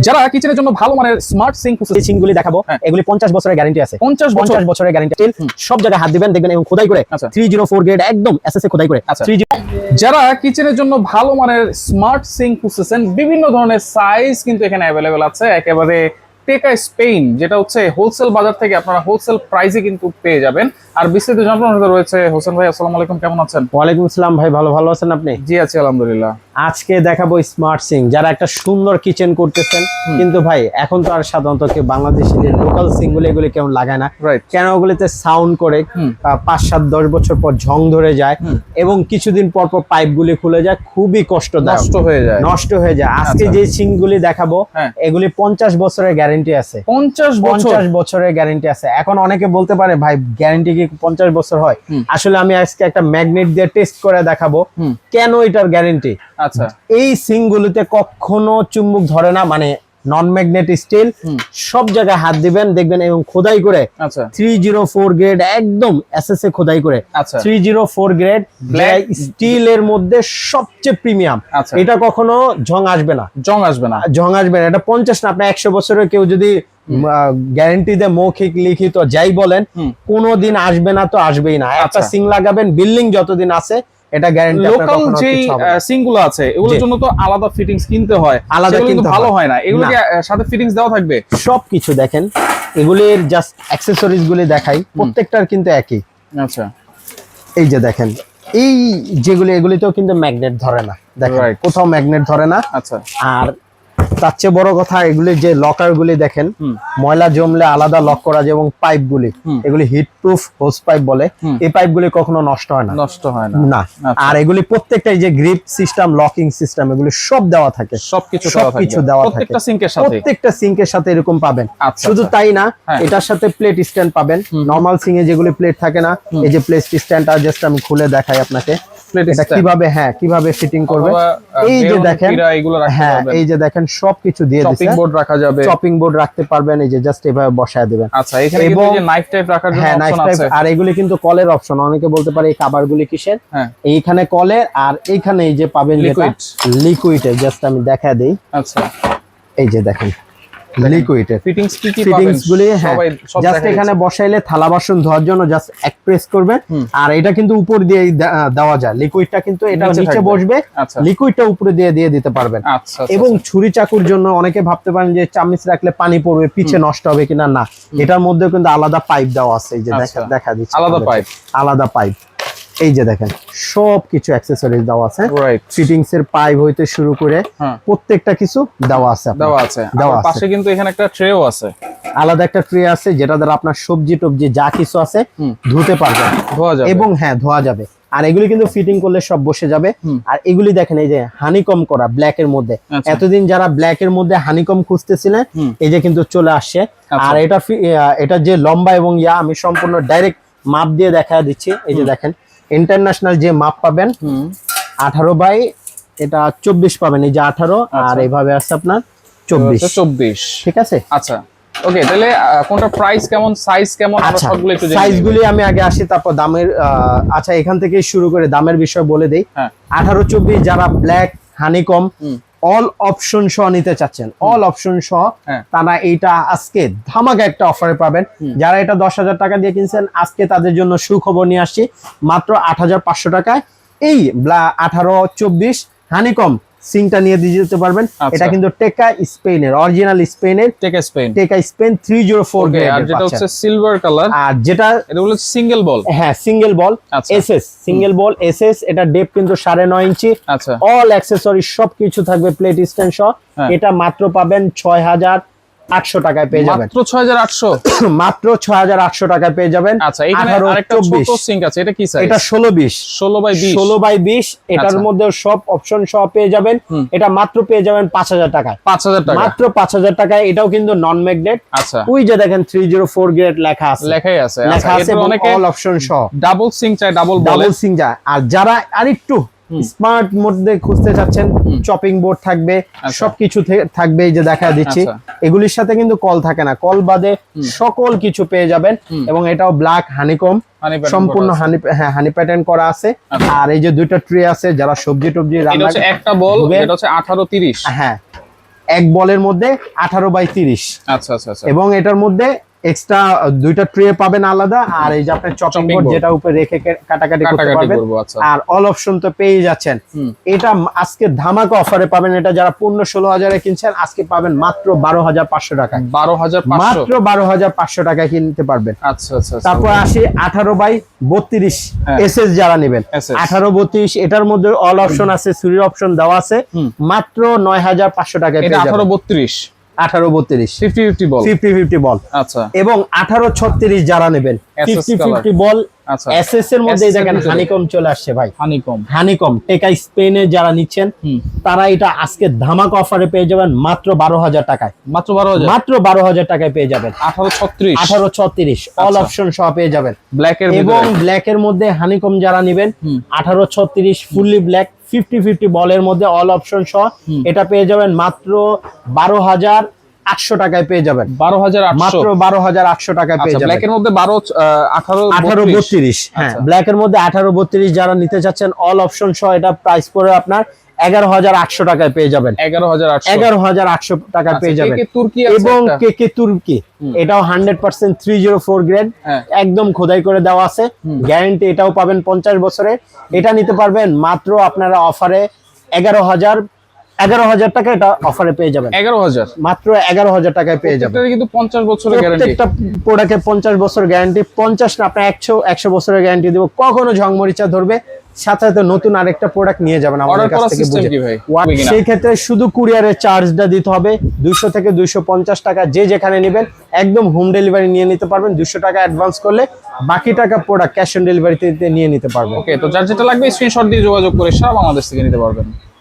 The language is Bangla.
যারা কিচেনের জন্য ভালো মানের স্মার্ট সিঙ্ক এই সিঙ্কগুলি দেখাবো, এগুলি 50 বছরের গ্যারান্টি আছে। 50 বছরের গ্যারান্টি স্টিল, সব জায়গায় হাত দিবেন দেখবেন এবং খোদাই করে 304 গ্রেড একদম এসএসএ খোদাই করে। যারা কিচেনের জন্য ভালো মানের স্মার্ট সিঙ্ক খুঁজতেছেন, বিভিন্ন ধরনের সাইজ কিন্তু এখানে অ্যাভেলেবেল আছে। একেবারে টেকা স্পেন, যেটা হচ্ছে হোলসেল বাজার থেকে আপনারা হোলসেল প্রাইসে কিন্তু পেয়ে যাবেন। আর বিস্তারিত জানানোর রয়েছে হোসেন ভাই। আসসালামু আলাইকুম, কেমন আছেন? ওয়ালাইকুম আসসালাম ভাই, ভালো আছেন আপনি? জি আছি আলহামদুলিল্লাহ। আজকে দেখাবো স্মার্ট সিঙ্ক। যারা একটা সুন্দর কিচেন করতেছেন, কিন্তু ভাই এখন তো আর সাধারণত কেউ বাংলাদেশি যে লোকাল সিঙ্ক গুলো এগুলি কেমন লাগায় না, কেন ওগুলিতে সাউন্ড করে 5-7-10 বছর পর ঝং ধরে যায় এবং কিছুদিন পর পর পাইপ গুলি খুলে যায়, খুবই কষ্টদায়ক, নষ্ট হয়ে যায়। আজকে যে সিঙ্ক গুলি দেখাবো এগুলি 50 বছরের গ্যারান্টি আছে। 50 বছরের গ্যারান্টি আছে। এখন অনেকে বলতে পারে ভাই গ্যারান্টি কি 50 বছর হয়? আসলে আমি আজকে একটা ম্যাগনেট দিয়ে টেস্ট করে দেখাবো কেন এটার গ্যারান্টি। আচ্ছা, এই সিঙ্কগুলোতে কখনো চুম্বক ধরে না, মানে নন ম্যাগনেট স্টিল, সব জায়গায় হাত দিবেন দেখবেন এবং খোদাই করে 304 গ্রেড একদম এসএসএ খোদাই করে। 304 গ্রেড ব্ল্যাক স্টিল এর মধ্যে সবচেয়ে প্রিমিয়াম। এটা কখনো ঝং আসবে না। এটা 50 না, আপনি 100 বছরের কেউ যদি গ্যারান্টি দেয় মৌখিক লিখিত যাই বলেন, কোনোদিন আসবে না তো আসবেই না। একটা সিঙ্ক লাগাবেন, বিল্ডিং যতদিন আছে এটা গ্যারান্টি। লোকাল যে সিঙ্কগুলো আছে এগুলোর জন্য তো আলাদা ফিটিংস কিনতে হয়, আলাদা কিন্তু ভালো হয় না। এগুলো কি সাথে ফিটিংস দেওয়া থাকবে? সবকিছু দেখেন, এগুলির জাস্ট অ্যাকসেসরিজ গুলি দেখাই, প্রত্যেকটার কিন্তু একই। আচ্ছা, এই যে দেখেন, এই যেগুলি এগুলিতেও কিন্তু ম্যাগনেট ধরে না, দেখেন কোথাও ম্যাগনেট ধরে না। আচ্ছা, আর তার চেয়ে বড় কথা এগুলি যে লকার গুলি দেখেন, ময়লা জমলে আলাদা লক করা যায় এবং পাইপ গুলি এগুলি হিট প্রুফ হোস পাইপ বলে। এই পাইপ গুলি কখনো নষ্ট হয় না। আর এগুলি প্রত্যেকটাই যে গ্রিপ সিস্টেম, লকিং সিস্টেম, এগুলি সব দেওয়া থাকে, সবকিছু দেওয়া থাকে প্রত্যেকটা সিঙ্কের সাথে এরকম পাবেন। শুধু তাই না, এটার সাথে প্লেট স্ট্যান্ড পাবেন। নরমাল সিঙ্কে যেগুলি প্লেট থাকে না, এই যে প্লেট স্ট্যান্ডটা জাস্ট আমি খুলে দেখাই আপনাকে কিভাবে ফিটিং করবে। এই যে দেখেন, এই যে দেখেন সবকিছু দিয়ে দিয়েছে। চপিং বোর্ড রাখা যাবে, চপিং বোর্ড রাখতে পারবেন, এই যে জাস্ট এভাবে বসায় দিবেন। আচ্ছা, এখানে কিন্তু যে নাইফ টাইপ রাখার জন্য অপশন আছে। আর এগুলি কিন্তু কলের অপশন। অনেকে বলতে পারে এই কভারগুলি কিসের? এইখানে কলের, আর এইখানে এই যে পাবেন লিকুইডের, জাস্ট আমি দেখা দেই। আচ্ছা, এই যে দেখেন লিকুইডের ফিটিংস গুলি জাস্ট এখানে বসাইলে থালা বাসন ধোয়ার জন্য জাস্ট এক প্রেস করবে, আর এটা কিন্তু উপর দিয়ে দেওয়া যায়। লিকুইডটা কিন্তু এটা নিচে বসবে, লিকুইডটা উপরে দিয়ে দিতে পারবেন। এবং ছুরি চাকুর জন্য অনেকে ভাবতে পারেন যে চামচ রাখলে পানি পড়বে, পিছে নষ্ট হবে কিনা, না, এটার মধ্যে কিন্তু আলাদা পাইপ দেওয়া আছে। এই যে দেখা দিচ্ছে আলাদা পাইপ। এই যে দেখেন সবকিছু অ্যাকসেসরিজ দেওয়া আছে, ফিটিংস এর পাইপ হইতে শুরু করে প্রত্যেকটা কিছু দেওয়া আছে। পাশে কিন্তু এখানে একটা ট্রেও আছে, আলাদা একটা ট্রে আছে, যেটা দ্বারা আপনার সবজি টবজি যা কিছু আছে ধুতে পারবেন এবং ধোয়া যাবে। আর এগুলি কিন্তু ফিটিং করলে সব বসে যাবে। আর এগুলি দেখেন, এই যে হানিকম করা ব্ল্যাক এর মধ্যে, এতদিন যারা ব্ল্যাক এর মধ্যে হানিকম খুঁজতেছিলেন, এই যে কিন্তু চলে আসছে। আর এটা যে লম্বা এবং আমি সম্পূর্ণ ডাইরেক্ট মাপ দিয়ে দেখা দিচ্ছি। এই যে দেখেন ইন্টারন্যাশনাল যে মাপ পাবেন 18 বাই এটা 24 পাবেন, এই যে 18, আর এইভাবে আছে আপনার 24। ঠিক আছে, আচ্ছা ওকে। তাহলে কোনটা প্রাইস কেমন, সাইজ কেমন, আমরা সবগুলো একটু সাইজগুলি আমি আগে আসি, তারপর দামের। আচ্ছা, এখান থেকে শুরু করে দামের বিষয় বলে দেই। 18-24 যারা ব্ল্যাক হানিকম অল অপশন সহ নিতে চাচ্ছেন, অল অপশন সহ, তারা এইটা আজকে ধামাকা একটা অফারে পাবেন। যারা এটা 10,000 টাকা দিয়ে কিনছেন, আজকে তাদের জন্য সুখবর নিয়ে আসছি। মাত্র 8,500 টাকায় এই 18-24 হানিকম সিঙ্কটা নিয়ে দিয়ে যেতে পারবেন। এটা কিন্তু টেকা স্পেনের, অরিজিনাল স্পেনের টেকা স্পেন 304 গ্রেড, আর যেটা হচ্ছে সিলভার কালার, আর যেটা এটা হলো সিঙ্গেল বল। সিঙ্গেল বল এসএস, সিঙ্গেল বল এসএস। এটা ডেপথ কিন্তু 9.5 ইঞ্চি। অল অ্যাকসেসরি সবকিছু থাকবে, প্লেট স্ট্যান্ড সহ। এটা মাত্র পাবেন 6,800 টাকায় পেয়ে যাবেন। মাত্র 6,800 মাত্র 6,800 টাকায় পেয়ে যাবেন। আচ্ছা, এখানে আরেকটা ছোট সিঙ্ক আছে, এটা কি সাইজ? এটা 16-20 16x20। এটার মধ্যে সব অপশন সহ পেয়ে যাবেন। এটা মাত্র পেয়ে যাবেন 5,000 টাকায়। মাত্র 5,000 টাকায়। এটাও কিন্তু নন ম্যাগনেট। আচ্ছা, ওই যে দেখেন 304 গ্রেড লেখা আছে। অল অপশন সহ ডাবল সিঙ্ক চাই, ডাবল সিঙ্ক চাই। আর যারা আরেকটু স্মার্ট মধ্যে খুঁজতে চাচ্ছেন, চপিং বোর্ড থাকবে, সবকিছু থাকবে। এই যে দেখা দিচ্ছি, এগুলির সাথে কিন্তু কল থাকে না, কল বাদে সকল কিছু পেয়ে যাবেন। এবং এটাও ব্ল্যাক হানিকম, সম্পূর্ণ হানি প্যাটার্ন করা আছে। আর এই যে দুইটা ট্রে আছে, যারা সবজি টবজি রান্না, একটা বল, এটা হচ্ছে 18-30। এক বলের মধ্যে 18x30। আচ্ছা আচ্ছা আচ্ছা। এবং এটার মধ্যে এক্সট্রা দুইটা ট্রে পাবেন আলাদা, আর এই যে আপনার চপিং বোর্ড যেটা উপরে রেখে কাটাকাটি করতে পারবেন। আর অল অপশন তো পেয়ে যাচ্ছেন। এটা আজকে ধামাকা অফারে পাবেন। এটা যারা 15-16 কিনছেন আজকে পাবেন মাত্র 12,500 টাকায়। 12,500 মাত্র 12,500 টাকায় কিনতে পারবেন। আচ্ছা আচ্ছা। তারপর আসি 18x32 এসএস যারা নেবেন, 18-32 এটার মধ্যে অল অপশন আছে, সুরির অপশন দেওয়া আছে, মাত্র 9,500 টাকায় পেয়ে যাবেন। 18-32 18-32 50-50 বল, 50-50 বল। আচ্ছা। এবং 18-36 যারা নেবেন 50-50 বল। আচ্ছা, এসএস এর মধ্যে দেখেন হানিকম চলে আসছে ভাই। হানিকম টেকা স্পেনে যারা নিচ্ছেন তারা এটা আজকে ধামাকা অফারে পেয়ে যাবেন মাত্র 12,000 টাকায়। মাত্র 12,000, মাত্র 12,000 টাকায় পেয়ে যাবেন। 18-36 অল অপশন সহ পেয়ে যাবেন। ব্ল্যাক এর এবং ব্ল্যাক এর মধ্যে হানিকম যারা নেবেন 18-36 ফুললি ব্ল্যাক 50-50 বলের মধ্যে অল অপশন সহ এটা পেয়ে যাবেন মাত্র 12,800 টাকায় পেয়ে যাবেন। 12,800, মাত্র 12,800 টাকায় পেয়ে যাবেন। ব্ল্যাক এর মধ্যে 18-32 হ্যাঁ, ব্ল্যাক এর মধ্যে 18-32 যারা নিতে চাচ্ছেন অল অপশন সহ এটা প্রাইস পড়ে আপনার 11,800 টাকায় পেয়ে যাবেন। 11,800 টাকায় পেয়ে যাবেন। এবং কেকে তুর্কি এটাও 100% 304 গ্রেড, একদম খোদাই করে দেওয়া আছে, গ্যারান্টি এটাও পাবেন 50 বছরের। এটা নিতে পারবেন মাত্র আপনারা অফারে 11,000 টাকা এটা অফারে পেয়ে যাবেন। 11,000, মাত্র 11,000 টাকায় পেয়ে যাবেন। এটা কিন্তু 50 বছরের গ্যারান্টি। প্রত্যেকটা প্রোডাক্টে 50 বছর গ্যারান্টি। 50 না, আপনার 100 বছরের গ্যারান্টি দেব। কখনো ঝংমরিচা ধরবে সাথে সাথে নতুন আরেকটা প্রোডাক্ট নিয়ে যাবেন আমাদের কাছ থেকে বুঝে। সেই ক্ষেত্রে শুধু কুরিয়ারের চার্জটা দিতে হবে 200 থেকে 250 টাকা। যে যেখানে নেবেন একদম হোম ডেলিভারি নিয়ে নিতে পারবেন। 200 টাকা অ্যাডভান্স করলে বাকি টাকা প্রোডাক্ট ক্যাশ অন ডেলিভারিতে নিয়ে নিতে পারবেন। ওকে, তো যার যেটা লাগবে স্ক্রিনশট দিয়ে যোগাযোগ করে সারা বাংলাদেশ থেকে নিতে পারবেন।